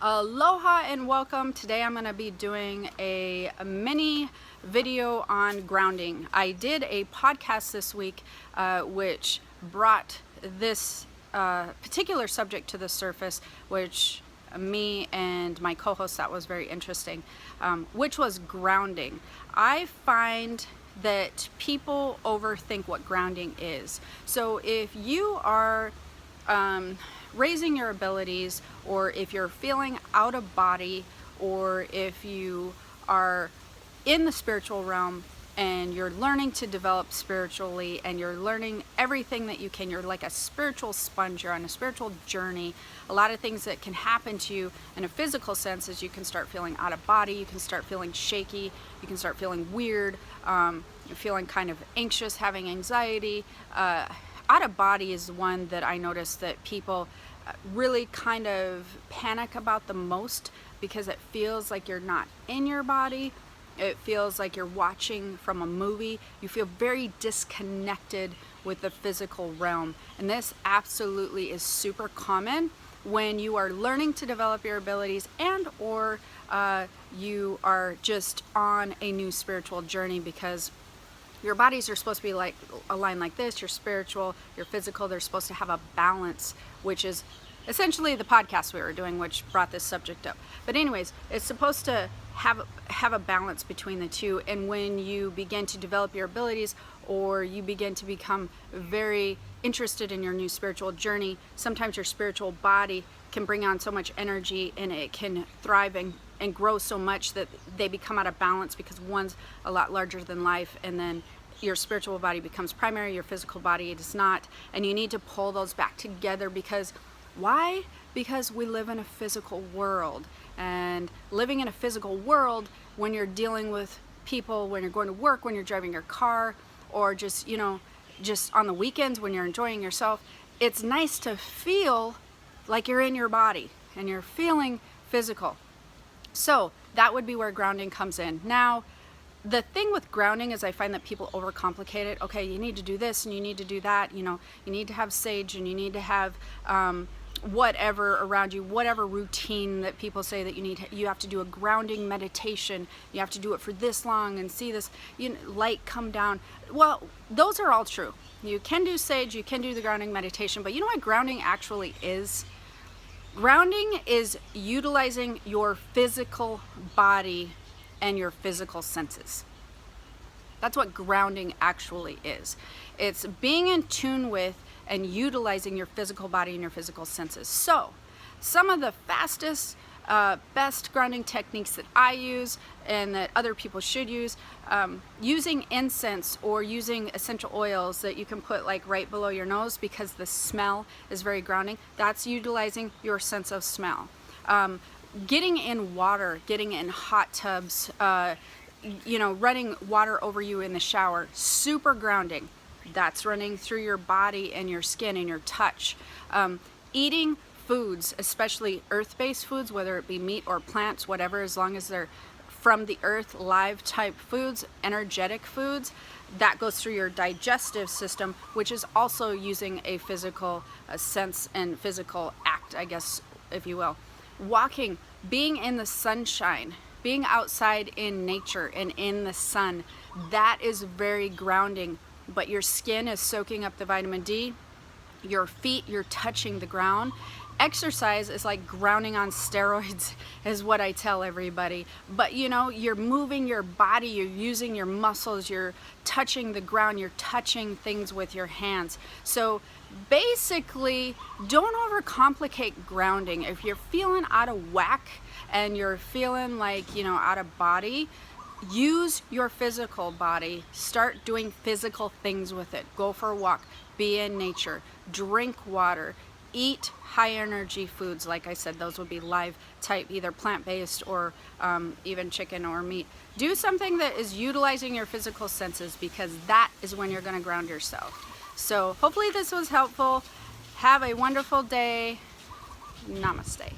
Aloha and welcome. Today I'm going to be doing a mini video on grounding. I did a podcast this week which brought this particular subject to the surface, which me and my co-host thought was very interesting, which was grounding. I find that people overthink what grounding is. So if you are raising your abilities, or if you're feeling out of body, or if you are in the spiritual realm and you're learning to develop spiritually and you're learning everything that you can, you're like a spiritual sponge, you're on a spiritual journey. A lot of things that can happen to you in a physical sense is you can start feeling out of body, you can start feeling shaky, you can start feeling weird, you're feeling kind of anxious, having anxiety. Out of body is one that I notice that people really kind of panic about the most, because it feels like you're not in your body. It feels like you're watching from a movie. You feel very disconnected with the physical realm. And this absolutely is super common when you are learning to develop your abilities and or you are just on a new spiritual journey, because your bodies are supposed to be like aligned like this. Your spiritual, your physical, they're supposed to have a balance, which is essentially the podcast we were doing, which brought this subject up. But anyways, it's supposed to have a balance between the two. And when you begin to develop your abilities, or you begin to become very interested in your new spiritual journey, sometimes your spiritual body can bring on so much energy, and it can thrive and grow so much that they become out of balance, because one's a lot larger than life, and then your spiritual body becomes primary, your physical body is not, and you need to pull those back together. Because why? Because we live in a physical world, and living in a physical world, when you're dealing with people, when you're going to work, when you're driving your car, or just just on the weekends when you're enjoying yourself, it's nice to feel like you're in your body and you're feeling physical. So that would be where grounding comes in. Now, the thing with grounding is I find that people overcomplicate it. Okay, you need to do this and you need to do that. You need to have sage, and you need to have whatever around you, whatever routine that people say that you have to do a grounding meditation. You have to do it for this long and see this light come down. Well, those are all true. You can do sage, you can do the grounding meditation, but you know what grounding actually is? Grounding is utilizing your physical body and your physical senses. That's what grounding actually is. It's being in tune with and utilizing your physical body and your physical senses. So, some of the fastest, best grounding techniques that I use and that other people should use, using incense or using essential oils that you can put like right below your nose, because the smell is very grounding. That's utilizing your sense of smell. Getting in water, getting in hot tubs, running water over you in the shower, super grounding. That's running through your body and your skin and your touch. Eating foods, especially earth-based foods, whether it be meat or plants, whatever, as long as they're from the earth, live type foods, energetic foods, that goes through your digestive system, which is also using a physical sense and physical act, I guess, if you will. Walking, being in the sunshine, being outside in nature and in the sun, that is very grounding. But your skin is soaking up the vitamin D, your feet, you're touching the ground. Exercise is like grounding on steroids, is what I tell everybody. But you're moving your body, you're using your muscles, you're touching the ground, you're touching things with your hands. So basically, don't overcomplicate grounding. If you're feeling out of whack and you're feeling like, out of body, use your physical body. Start doing physical things with it. Go for a walk, be in nature, drink water, eat high energy foods. Like I said, those would be live type, either plant-based or even chicken or meat. Do something that is utilizing your physical senses, because that is when you're going to ground yourself. So hopefully this was helpful. Have a wonderful day. Namaste.